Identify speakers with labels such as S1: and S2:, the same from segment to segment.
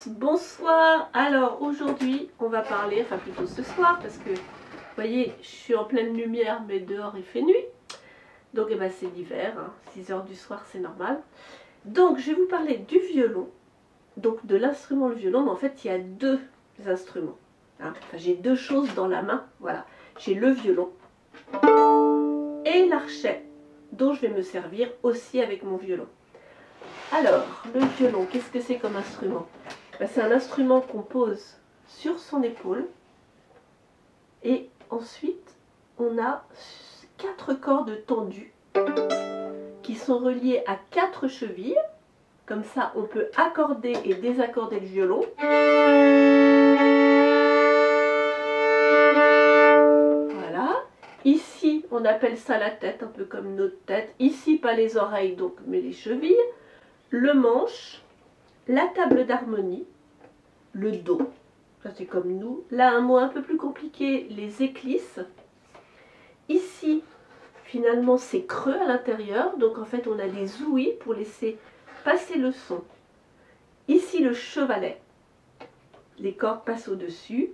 S1: Bonsoir, alors aujourd'hui on va parler, enfin plutôt ce soir parce que vous voyez je suis en pleine lumière mais dehors il fait nuit. Donc c'est l'hiver, hein, 6 h du soir c'est normal. Donc je vais vous parler du violon, donc de l'instrument le violon, mais en fait il y a deux instruments. Hein. Enfin, j'ai deux choses dans la main, voilà. J'ai le violon et l'archet dont je vais me servir aussi avec mon violon. Alors, le violon, qu'est-ce que c'est comme instrument? C'est un instrument qu'on pose sur son épaule et ensuite on a 4 cordes tendues qui sont reliées à 4 chevilles. Comme ça on peut accorder et désaccorder le violon. Voilà. Ici on appelle ça la tête, un peu comme notre tête. Ici pas les oreilles donc mais les chevilles. Le manche, la table d'harmonie, le dos, ça c'est comme nous. Là un mot un peu plus compliqué, les éclisses. Ici finalement c'est creux à l'intérieur, donc en fait on a des ouïes pour laisser passer le son. Ici le chevalet, les cordes passent au-dessus.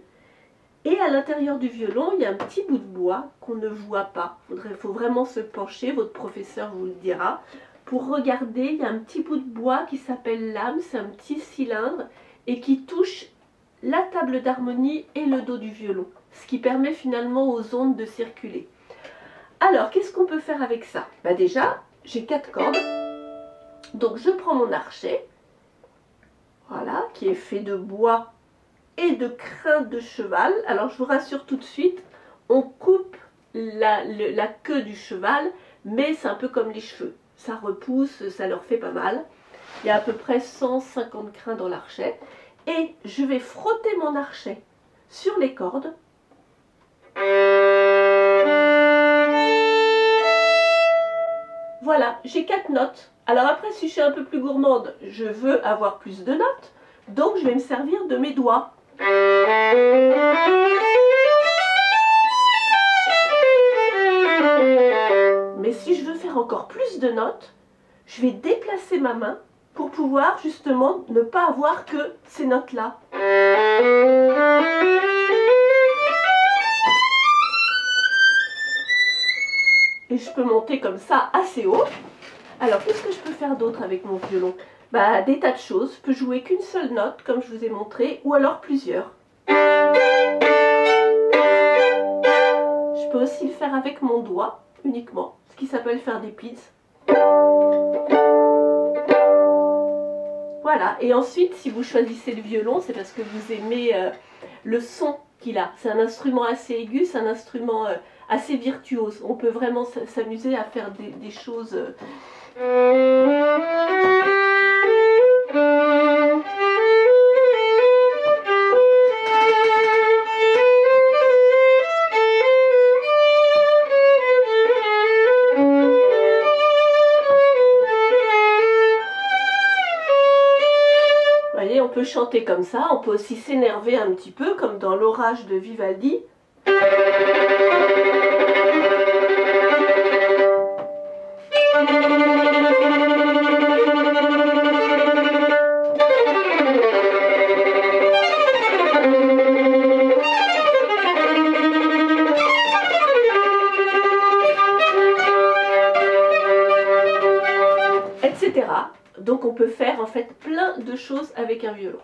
S1: Et à l'intérieur du violon, il y a un petit bout de bois qu'on ne voit pas. Il faut vraiment se pencher, votre professeur vous le dira. Pour regarder, il y a un petit bout de bois qui s'appelle l'âme, c'est un petit cylindre et qui touche la table d'harmonie et le dos du violon, ce qui permet finalement aux ondes de circuler. Alors, qu'est-ce qu'on peut faire avec ça? Déjà, j'ai 4 cordes, donc je prends mon archet, voilà, qui est fait de bois et de crin de cheval. Alors, je vous rassure tout de suite, on coupe la queue du cheval, mais c'est un peu comme les cheveux. Ça repousse, ça leur fait pas mal. Il y a à peu près 150 crins dans l'archet. Et je vais frotter mon archet sur les cordes. Voilà, j'ai 4 notes. Alors après, si je suis un peu plus gourmande, je veux avoir plus de notes. Donc je vais me servir de mes doigts. Mais si je veux faire encore plus de notes, je vais déplacer ma main pour pouvoir justement ne pas avoir que ces notes-là. Et je peux monter comme ça assez haut. Alors qu'est-ce que je peux faire d'autre avec mon violon? Des tas de choses. Je peux jouer qu'une seule note comme je vous ai montré, ou alors plusieurs. Je peux aussi le faire avec mon doigt uniquement, ce qui s'appelle faire des pizz. Voilà, et ensuite si vous choisissez le violon, c'est parce que vous aimez le son qu'il a. C'est un instrument assez aigu, c'est un instrument assez virtuose. On peut vraiment s'amuser à faire des choses... On peut chanter comme ça, on peut aussi s'énerver un petit peu, comme dans l'orage de Vivaldi. Etc. Donc on peut faire en fait plein de choses avec un violon.